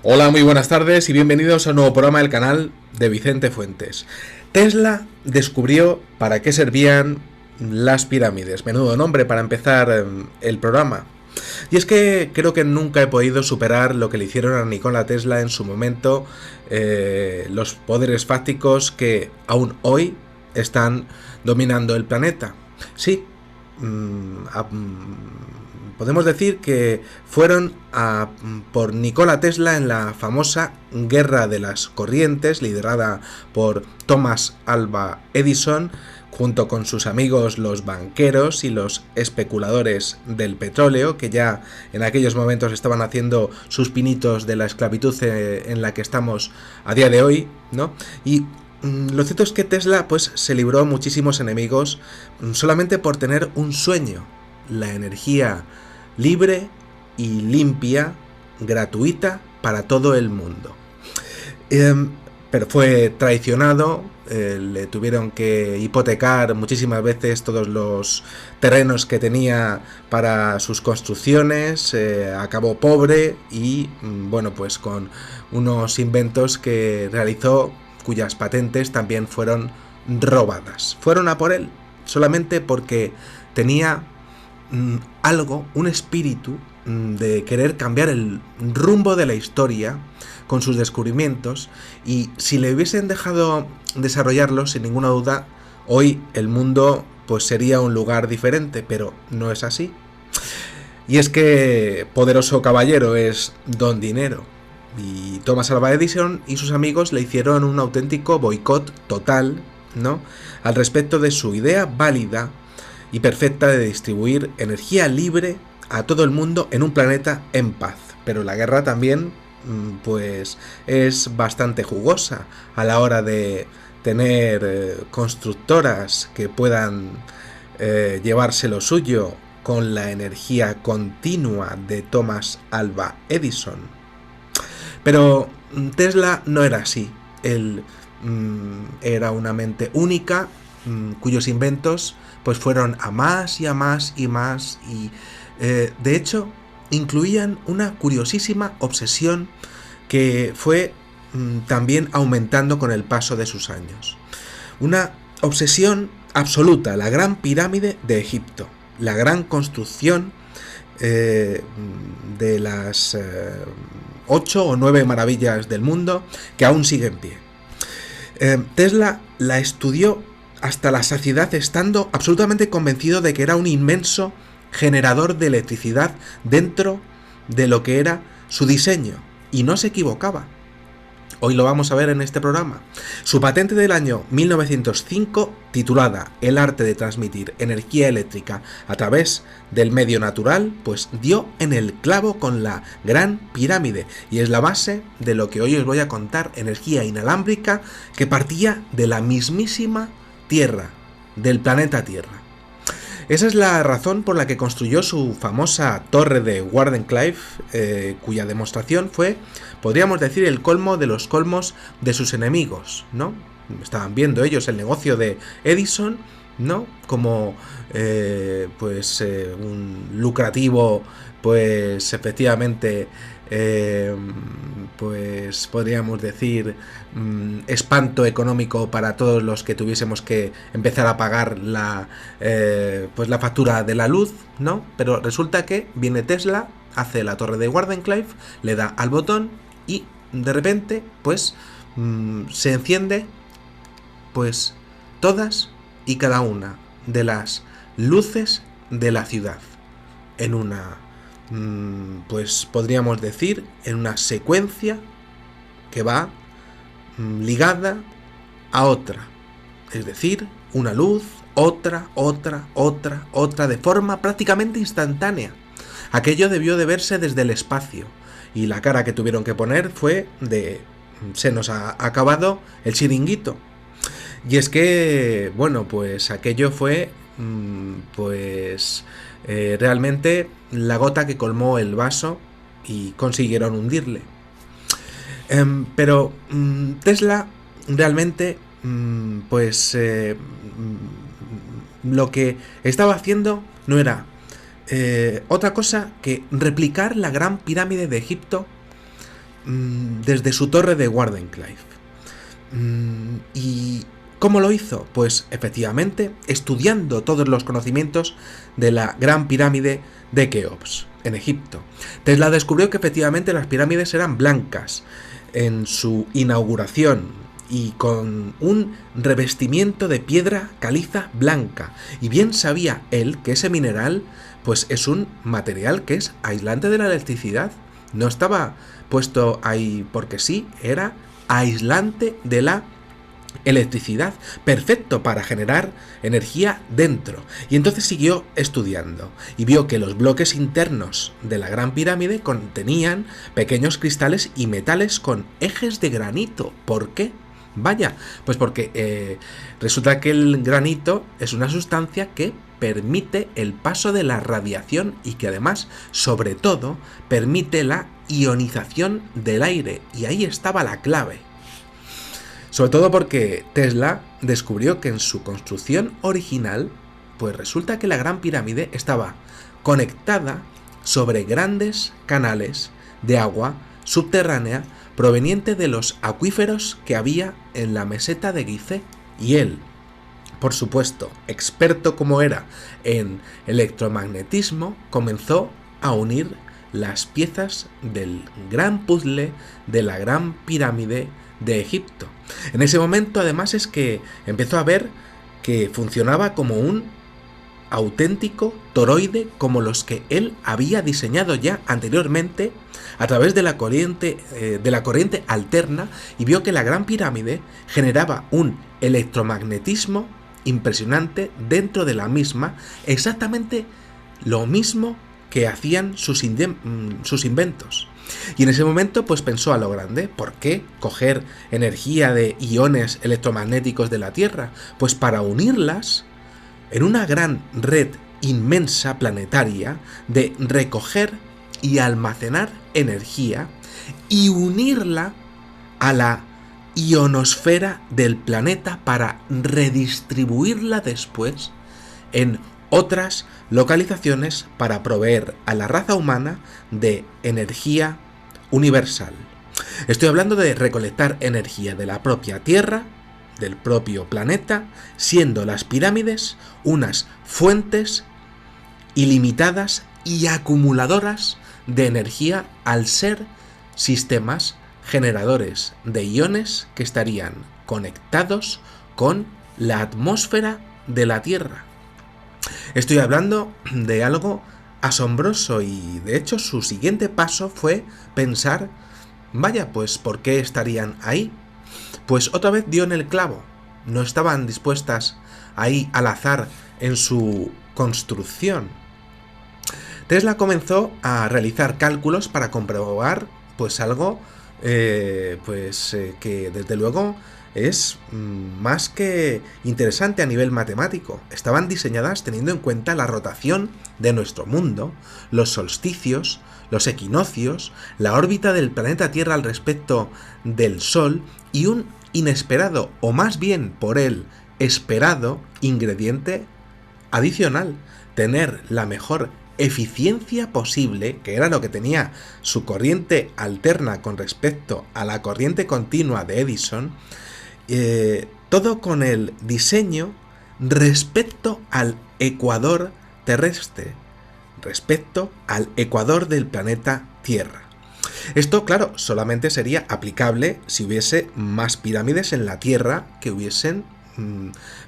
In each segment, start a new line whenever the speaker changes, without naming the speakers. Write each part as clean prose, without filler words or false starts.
Hola, muy buenas tardes y bienvenidos a un nuevo programa del canal de Vicente Fuentes. Tesla descubrió para qué servían las pirámides. Menudo nombre para empezar el programa. Y es que creo que nunca he podido superar lo que le hicieron a Nikola Tesla en su momento, los poderes fácticos que aún hoy están dominando el planeta. Sí, podemos decir que fueron por Nikola Tesla en la famosa Guerra de las Corrientes, liderada por Thomas Alva Edison, junto con sus amigos los banqueros y los especuladores del petróleo, que ya en aquellos momentos estaban haciendo sus pinitos de la esclavitud en la que estamos a día de hoy, ¿no? Y lo cierto es que Tesla pues se libró muchísimos enemigos solamente por tener un sueño: la energía libre y limpia, gratuita para todo el mundo. Pero fue traicionado, le tuvieron que hipotecar muchísimas veces todos los terrenos que tenía para sus construcciones, acabó pobre y, bueno, pues con unos inventos que realizó cuyas patentes también fueron robadas. Fueron a por él solamente porque tenía algo, un espíritu de querer cambiar el rumbo de la historia con sus descubrimientos, y si le hubiesen dejado desarrollarlo, sin ninguna duda, hoy el mundo pues sería un lugar diferente, pero no es así. Y es que poderoso caballero es don dinero, y Thomas Alva Edison y sus amigos le hicieron un auténtico boicot total, ¿no?, al respecto de su idea válida y perfecta de distribuir energía libre a todo el mundo en un planeta en paz. Pero la guerra también pues es bastante jugosa a la hora de tener constructoras que puedan llevarse lo suyo con la energía continua de Thomas Alva Edison. Pero Tesla no era así. Él era una mente única, cuyos inventos pues fueron a más y a más y más, y de hecho incluían una curiosísima obsesión que fue también aumentando con el paso de sus años. Una obsesión absoluta: la gran pirámide de Egipto, la gran construcción de las 8 o 9 maravillas del mundo que aún sigue en pie. Tesla la estudió hasta la saciedad, estando absolutamente convencido de que era un inmenso generador de electricidad dentro de lo que era su diseño, y no se equivocaba. Hoy lo vamos a ver en este programa. Su patente del año 1905, titulada El arte de transmitir energía eléctrica a través del medio natural, pues dio en el clavo con la Gran Pirámide, y es la base de lo que hoy os voy a contar: energía inalámbrica que partía de la mismísima Tierra, del planeta Tierra. Esa es la razón por la que construyó su famosa torre de Wardenclyffe, cuya demostración fue, podríamos decir, el colmo de los colmos de sus enemigos, ¿no? Estaban viendo ellos el negocio de Edison, ¿no?, como un lucrativo, pues efectivamente, pues podríamos decir espanto económico para todos los que tuviésemos que empezar a pagar la factura de la luz, ¿no? Pero resulta que viene Tesla, hace la torre de Wardenclyffe, le da al botón y de repente pues se enciende pues todas y cada una de las luces de la ciudad en una, pues podríamos decir, en una secuencia que va ligada a otra, es decir, una luz, otra, de forma prácticamente instantánea. Aquello debió de verse desde el espacio, y la cara que tuvieron que poner fue de: se nos ha acabado el chiringuito. Y es que, bueno, pues aquello fue realmente la gota que colmó el vaso, y consiguieron hundirle. Pero Tesla realmente lo que estaba haciendo no era otra cosa que replicar la Gran Pirámide de Egipto desde su torre de Wardenclyffe. ¿Y cómo lo hizo? Pues efectivamente estudiando todos los conocimientos de la Gran Pirámide de Keops, en Egipto. Tesla descubrió que efectivamente las pirámides eran blancas en su inauguración y con un revestimiento de piedra caliza blanca. Y bien sabía él que ese mineral pues es un material que es aislante de la electricidad. No estaba puesto ahí porque sí, era aislante de la electricidad, perfecto para generar energía dentro. Y entonces siguió estudiando y vio que los bloques internos de la Gran Pirámide contenían pequeños cristales y metales con ejes de granito. ¿Por qué? Vaya, pues porque resulta que el granito es una sustancia que permite el paso de la radiación y que además, sobre todo, permite la ionización del aire. Y ahí estaba la clave. Sobre todo porque Tesla descubrió que en su construcción original, pues resulta que la Gran Pirámide estaba conectada sobre grandes canales de agua subterránea proveniente de los acuíferos que había en la meseta de Gizeh. Y él, por supuesto, experto como era en electromagnetismo, comenzó a unir las piezas del gran puzzle de la Gran Pirámide de Egipto. En ese momento, además, es que empezó a ver que funcionaba como un auténtico toroide como los que él había diseñado ya anteriormente a través de la corriente alterna, y vio que la Gran Pirámide generaba un electromagnetismo impresionante dentro de la misma, exactamente lo mismo que hacían sus inventos. Y en ese momento pues pensó a lo grande. ¿Por qué coger energía de iones electromagnéticos de la Tierra? Pues para unirlas en una gran red inmensa planetaria de recoger y almacenar energía y unirla a la ionosfera del planeta para redistribuirla después en otras localizaciones para proveer a la raza humana de energía universal. Estoy hablando de recolectar energía de la propia Tierra, del propio planeta, siendo las pirámides unas fuentes ilimitadas y acumuladoras de energía al ser sistemas generadores de iones que estarían conectados con la atmósfera de la Tierra. Estoy hablando de algo asombroso y de hecho su siguiente paso fue pensar, vaya, pues ¿por qué estarían ahí? Pues otra vez dio en el clavo. No estaban dispuestas ahí al azar en su construcción. Tesla comenzó a realizar cálculos para comprobar pues algo que desde luego es más que interesante a nivel matemático. Estaban diseñadas teniendo en cuenta la rotación de nuestro mundo, los solsticios, los equinoccios, la órbita del planeta Tierra al respecto del Sol y un inesperado, o más bien por él esperado, ingrediente adicional: tener la mejor eficiencia posible, que era lo que tenía su corriente alterna con respecto a la corriente continua de Edison, todo con el diseño respecto al ecuador terrestre, respecto al ecuador del planeta Tierra. Esto, claro, solamente sería aplicable si hubiese más pirámides en la Tierra que hubiesen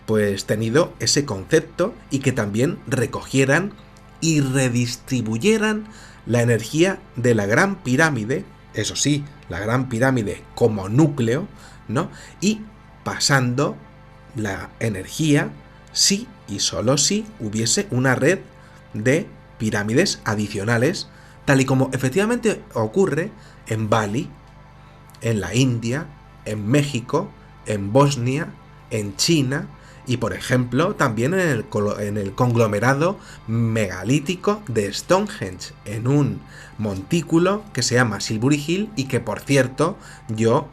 pues tenido ese concepto y que también recogieran y redistribuyeran la energía de la Gran Pirámide, eso sí, la Gran Pirámide como núcleo, ¿no? Y pasando la energía si y solo si hubiese una red de pirámides adicionales, tal y como efectivamente ocurre en Bali, en la India, en México, en Bosnia, en China y, por ejemplo, también en el conglomerado megalítico de Stonehenge, en un montículo que se llama Silbury Hill y que, por cierto, yo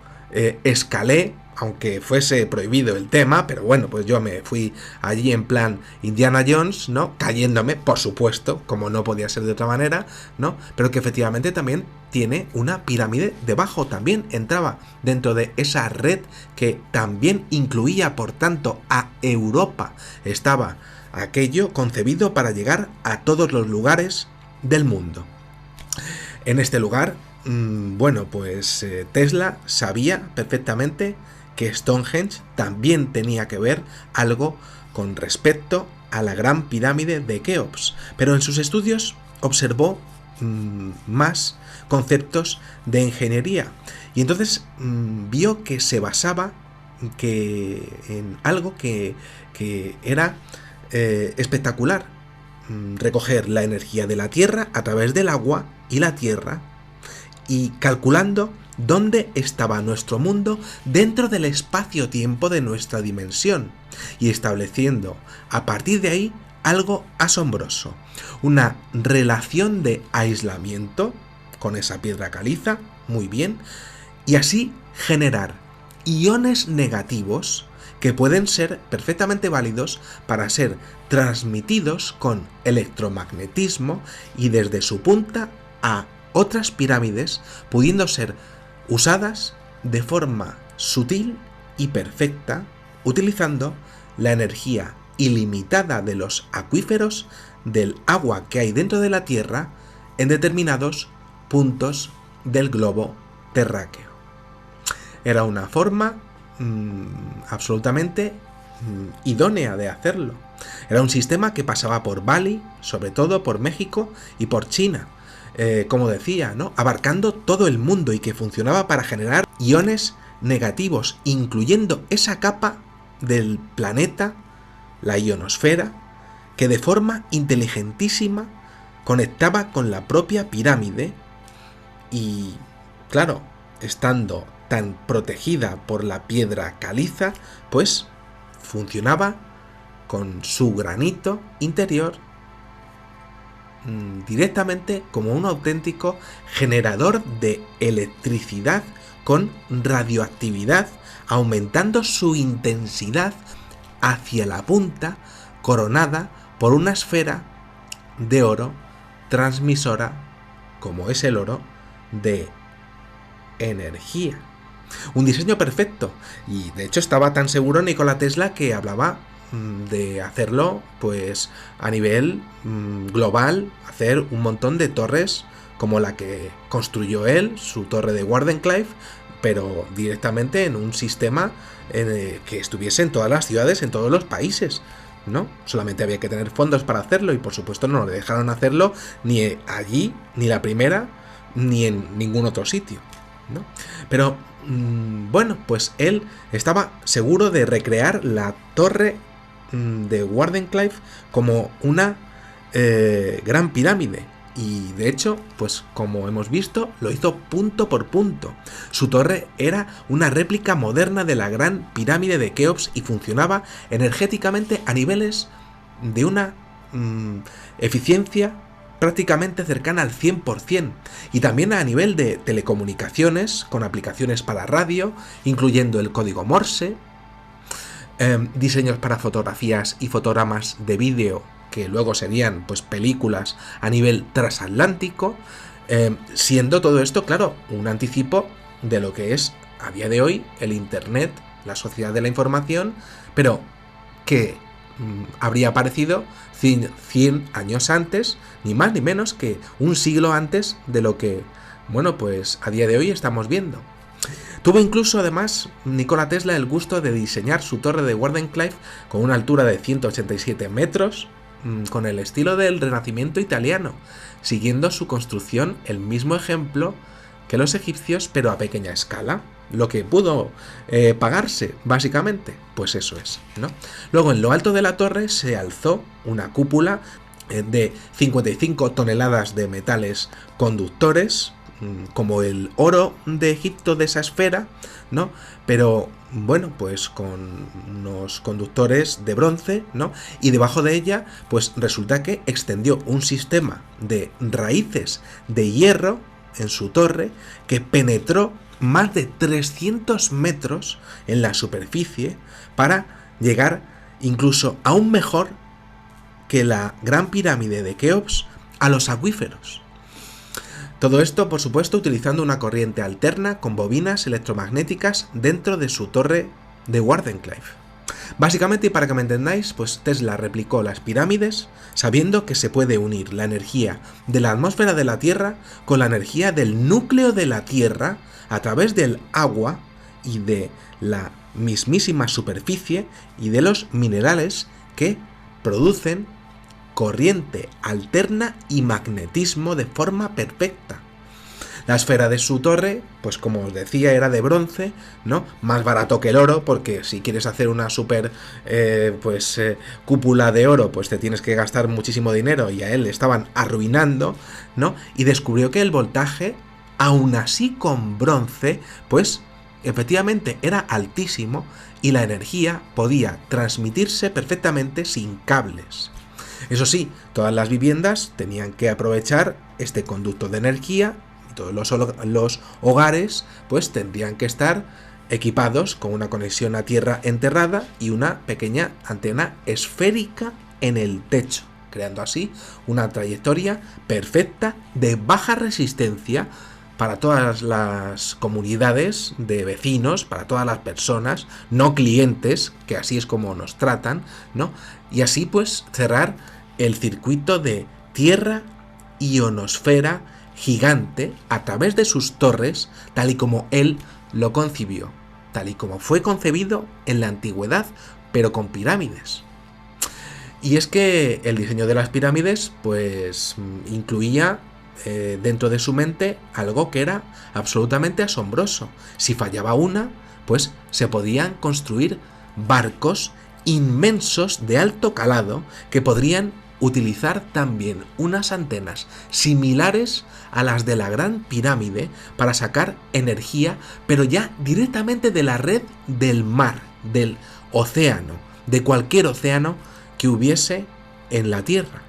escalé aunque fuese prohibido el tema, pero bueno, pues yo me fui allí en plan Indiana Jones, ¿no? Cayéndome, por supuesto, como no podía ser de otra manera, ¿no? Pero que efectivamente también tiene una pirámide debajo, también entraba dentro de esa red que también incluía, por tanto, a Europa. Estaba aquello concebido para llegar a todos los lugares del mundo. En este lugar, bueno, pues Tesla sabía perfectamente que Stonehenge también tenía que ver algo con respecto a la gran pirámide de Keops, pero en sus estudios observó más conceptos de ingeniería y entonces vio que se basaba en algo que era espectacular: recoger la energía de la Tierra a través del agua y la Tierra, y calculando dónde estaba nuestro mundo dentro del espacio-tiempo de nuestra dimensión, y estableciendo a partir de ahí algo asombroso: una relación de aislamiento con esa piedra caliza, muy bien, y así generar iones negativos que pueden ser perfectamente válidos para ser transmitidos con electromagnetismo y desde su punta a otras pirámides, pudiendo ser usadas de forma sutil y perfecta, utilizando la energía ilimitada de los acuíferos del agua que hay dentro de la Tierra en determinados puntos del globo terráqueo. Era una forma absolutamente idónea de hacerlo. Era un sistema que pasaba por Bali, sobre todo por México y por China, como decía, ¿no? Abarcando todo el mundo, y que funcionaba para generar iones negativos, incluyendo esa capa del planeta, la ionosfera, que de forma inteligentísima conectaba con la propia pirámide y, claro, estando tan protegida por la piedra caliza, pues funcionaba con su granito interior directamente como un auténtico generador de electricidad con radioactividad, aumentando su intensidad hacia la punta, coronada por una esfera de oro transmisora, como es el oro, de energía. Un diseño perfecto, y de hecho estaba tan seguro Nikola Tesla que hablaba de hacerlo pues a nivel global, hacer un montón de torres como la que construyó él, su torre de Wardenclyffe, pero directamente en un sistema que estuviese en todas las ciudades, en todos los países, ¿no? Solamente había que tener fondos para hacerlo, y por supuesto no le dejaron hacerlo ni allí, ni la primera, ni en ningún otro sitio, ¿no? Pero bueno, pues él estaba seguro de recrear la torre de Wardenclyffe como una gran pirámide, y de hecho, pues como hemos visto, lo hizo punto por punto. Su torre era una réplica moderna de la gran pirámide de Keops y funcionaba energéticamente a niveles de una eficiencia prácticamente cercana al 100%, y también a nivel de telecomunicaciones con aplicaciones para radio, incluyendo el código Morse, diseños para fotografías y fotogramas de vídeo que luego serían pues películas a nivel transatlántico, siendo todo esto, claro, un anticipo de lo que es a día de hoy el Internet, la sociedad de la información, pero que habría aparecido 100 años antes, ni más ni menos que un siglo antes de lo que, bueno, pues a día de hoy estamos viendo. Tuvo incluso, además, Nikola Tesla el gusto de diseñar su torre de Wardenclyffe con una altura de 187 metros, con el estilo del Renacimiento italiano, siguiendo su construcción el mismo ejemplo que los egipcios, pero a pequeña escala. Lo que pudo pagarse, básicamente, pues eso es, ¿no? Luego, en lo alto de la torre se alzó una cúpula de 55 toneladas de metales conductores, como el oro de Egipto de esa esfera, ¿no? Pero bueno, pues con unos conductores de bronce, ¿no? Y debajo de ella, pues resulta que extendió un sistema de raíces de hierro en su torre que penetró más de 300 metros en la superficie para llegar incluso aún mejor que la Gran Pirámide de Keops a los acuíferos. Todo esto, por supuesto, utilizando una corriente alterna con bobinas electromagnéticas dentro de su torre de Wardenclyffe. Básicamente, y para que me entendáis, pues Tesla replicó las pirámides sabiendo que se puede unir la energía de la atmósfera de la Tierra con la energía del núcleo de la Tierra a través del agua y de la mismísima superficie y de los minerales que producen corriente alterna y magnetismo de forma perfecta. La esfera de su torre, pues como os decía, era de bronce, ¿no? Más barato que el oro, porque si quieres hacer una super cúpula de oro, pues te tienes que gastar muchísimo dinero, y a él le estaban arruinando, ¿no? Y descubrió que el voltaje, aún así con bronce, pues efectivamente era altísimo y la energía podía transmitirse perfectamente sin cables. Eso sí, todas las viviendas tenían que aprovechar este conducto de energía y todos los hogares pues tendrían que estar equipados con una conexión a tierra enterrada y una pequeña antena esférica en el techo, creando así una trayectoria perfecta de baja resistencia para todas las comunidades de vecinos, para todas las personas, no clientes, que así es como nos tratan, ¿no? Y así pues cerrar el circuito de tierra ionosfera gigante a través de sus torres, tal y como él lo concibió, tal y como fue concebido en la antigüedad, pero con pirámides. Y es que el diseño de las pirámides pues incluía dentro de su mente algo que era absolutamente asombroso. Si fallaba una, pues se podían construir barcos inmensos de alto calado que podrían utilizar también unas antenas similares a las de la Gran Pirámide para sacar energía, pero ya directamente de la red del mar, del océano, de cualquier océano que hubiese en la Tierra.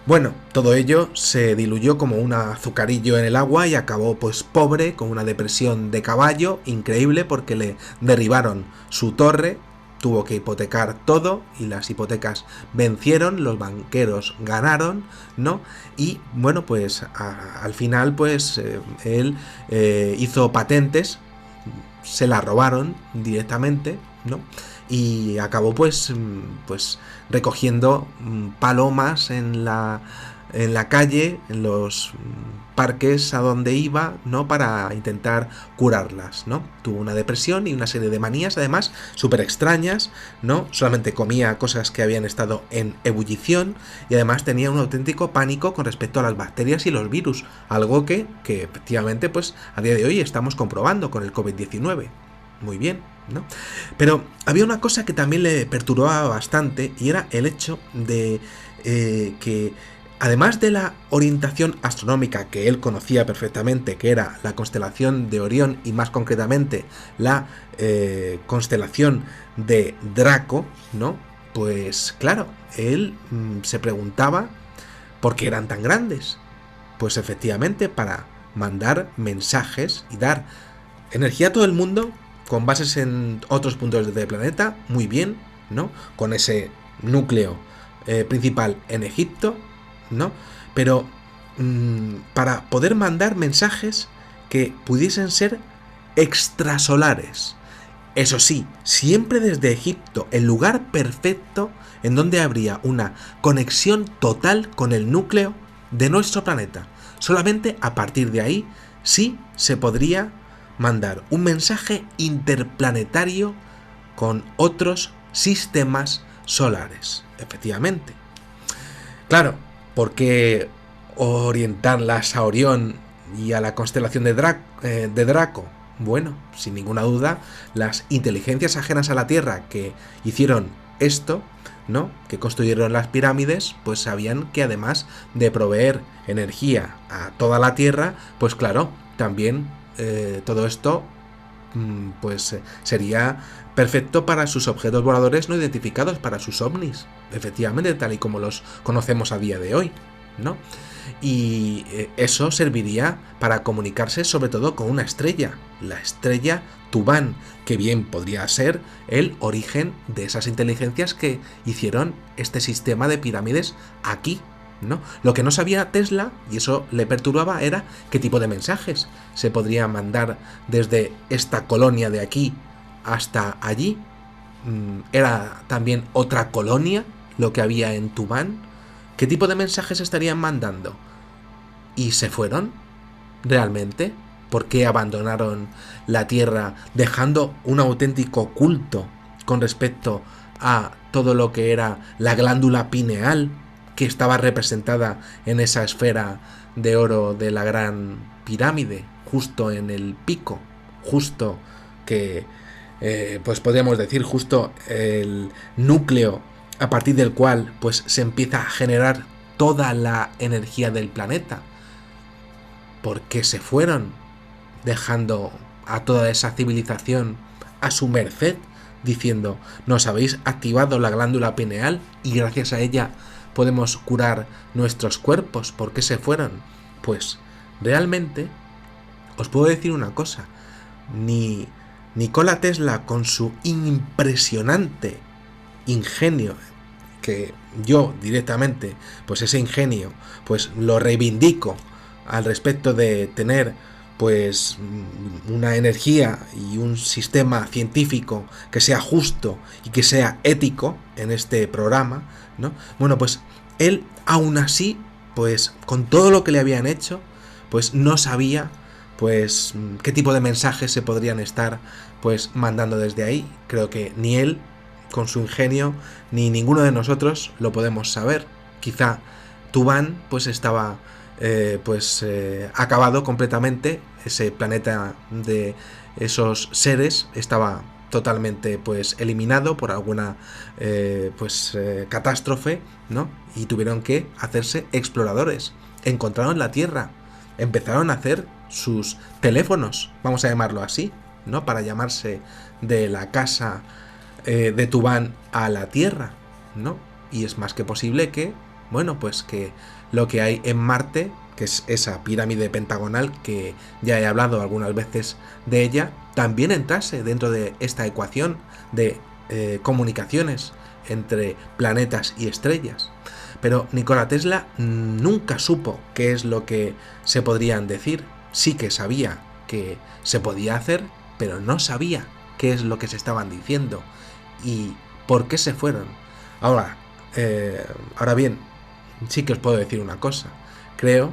Bueno, todo ello se diluyó como un azucarillo en el agua y acabó pues pobre, con una depresión de caballo increíble porque le derribaron su torre, tuvo que hipotecar todo y las hipotecas vencieron, los banqueros ganaron, ¿no? Y bueno, pues al final pues él hizo patentes, se la robaron directamente, ¿no? Y acabó pues recogiendo palomas en la calle, en los parques a donde iba, ¿no? Para intentar curarlas, ¿no? Tuvo una depresión y una serie de manías, además, súper extrañas, ¿no? Solamente comía cosas que habían estado en ebullición y además tenía un auténtico pánico con respecto a las bacterias y los virus, algo que efectivamente, pues, a día de hoy estamos comprobando con el COVID-19. Muy bien, ¿no? Pero había una cosa que también le perturbaba bastante y era el hecho de que además de la orientación astronómica que él conocía perfectamente, que era la constelación de Orión y más concretamente la constelación de Draco, ¿no? Pues claro, él se preguntaba por qué eran tan grandes. Pues efectivamente para mandar mensajes y dar energía a todo el mundo con bases en otros puntos del planeta, muy bien, ¿no? Con ese núcleo principal en Egipto, ¿no? Pero para poder mandar mensajes que pudiesen ser extrasolares. Eso sí, siempre desde Egipto, el lugar perfecto en donde habría una conexión total con el núcleo de nuestro planeta. Solamente a partir de ahí sí se podría mandar un mensaje interplanetario con otros sistemas solares. Efectivamente. Claro, ¿por qué orientarlas a Orión y a la constelación de Draco? Bueno, sin ninguna duda, las inteligencias ajenas a la Tierra que hicieron esto, ¿no? Que construyeron las pirámides, pues sabían que además de proveer energía a toda la Tierra, pues claro, también todo esto pues sería perfecto para sus objetos voladores no identificados, para sus ovnis, efectivamente, tal y como los conocemos a día de hoy. ¿no? Y eso serviría para comunicarse sobre todo con una estrella, la estrella Tubán, que bien podría ser el origen de esas inteligencias que hicieron este sistema de pirámides aquí, ¿no? Lo que no sabía Tesla, y eso le perturbaba, era qué tipo de mensajes se podría mandar desde esta colonia de aquí hasta allí. ¿Era también otra colonia lo que había en Tubán? ¿Qué tipo de mensajes estarían mandando? ¿Y se fueron? ¿Realmente? ¿Por qué abandonaron la Tierra dejando un auténtico culto con respecto a todo lo que era la glándula pineal que estaba representada en esa esfera de oro de la gran pirámide, justo en el pico, justo que, pues podríamos decir, justo el núcleo a partir del cual pues se empieza a generar toda la energía del planeta? ¿Por qué se fueron, dejando a toda esa civilización a su merced, diciendo, nos habéis activado la glándula pineal y gracias a ella podemos curar nuestros cuerpos? ¿Por qué se fueron? Pues realmente os puedo decir una cosa, ni Nikola Tesla, con su impresionante ingenio, que yo directamente, pues ese ingenio, pues lo reivindico al respecto de tener pues una energía y un sistema científico que sea justo y que sea ético en este programa, ¿no? Bueno, pues él aún así, pues con todo lo que le habían hecho, pues no sabía pues qué tipo de mensajes se podrían estar pues mandando desde ahí. Creo que ni él con su ingenio ni ninguno de nosotros lo podemos saber. Quizá Tubán pues estaba acabado completamente, ese planeta de esos seres estaba totalmente pues eliminado por alguna catástrofe, ¿no? Y tuvieron que hacerse exploradores. Encontraron la Tierra, empezaron a hacer sus teléfonos, vamos a llamarlo así, ¿no? Para llamarse de la casa de Tubán a la Tierra, ¿no? Y es más que posible que, bueno, pues que lo que hay en Marte, que es esa pirámide pentagonal que ya he hablado algunas veces de ella, también entrase dentro de esta ecuación de comunicaciones entre planetas y estrellas. Pero Nikola Tesla nunca supo qué es lo que se podrían decir. Sí que sabía que se podía hacer, pero no sabía qué es lo que se estaban diciendo y por qué se fueron. Ahora bien, sí que os puedo decir una cosa. Creo,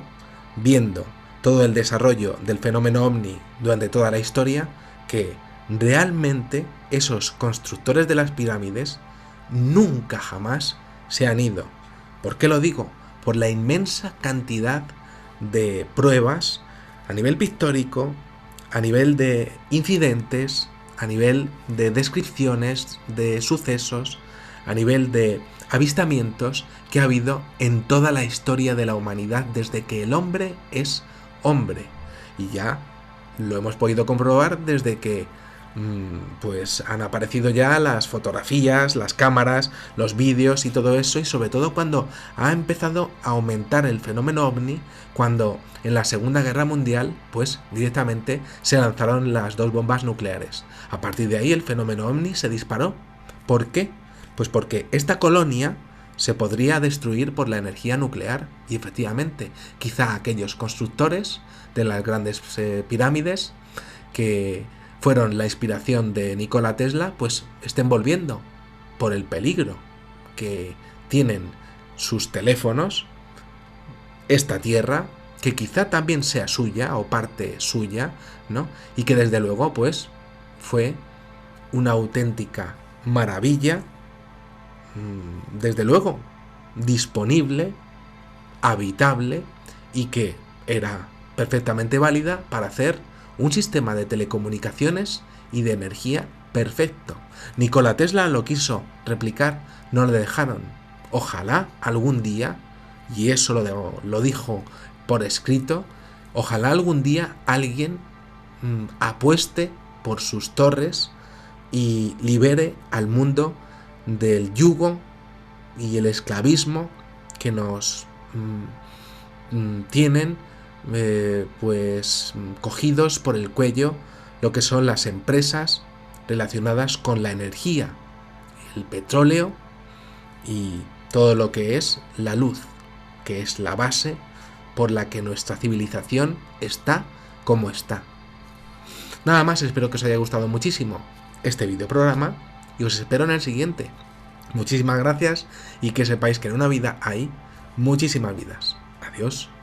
viendo todo el desarrollo del fenómeno OVNI durante toda la historia, que realmente esos constructores de las pirámides nunca jamás se han ido. ¿Por qué lo digo? Por la inmensa cantidad de pruebas a nivel pictórico, a nivel de incidentes, a nivel de descripciones de sucesos, a nivel de avistamientos que ha habido en toda la historia de la humanidad desde que el hombre es hombre. Y ya lo hemos podido comprobar desde que pues han aparecido ya las fotografías, las cámaras, los vídeos y todo eso, y sobre todo cuando ha empezado a aumentar el fenómeno OVNI, cuando en la Segunda Guerra Mundial pues directamente se lanzaron las 2 bombas nucleares. A partir de ahí el fenómeno OVNI se disparó. ¿Por qué? Pues porque esta colonia se podría destruir por la energía nuclear, y efectivamente quizá aquellos constructores de las grandes pirámides que fueron la inspiración de Nikola Tesla, pues estén volviendo por el peligro que tienen sus teléfonos, esta Tierra, que quizá también sea suya o parte suya, ¿no? Y que desde luego pues fue una auténtica maravilla, desde luego disponible, habitable, y que era perfectamente válida para hacer un sistema de telecomunicaciones y de energía perfecto. Nikola Tesla lo quiso replicar, no le dejaron. Ojalá algún día, y eso lo dijo por escrito, ojalá algún día alguien apueste por sus torres y libere al mundo del yugo y el esclavismo que nos tienen pues cogidos por el cuello lo que son las empresas relacionadas con la energía, el petróleo y todo lo que es la luz, que es la base por la que nuestra civilización está como está. Nada más, espero que os haya gustado muchísimo este videoprograma y os espero en el siguiente. Muchísimas gracias y que sepáis que en una vida hay muchísimas vidas. Adiós.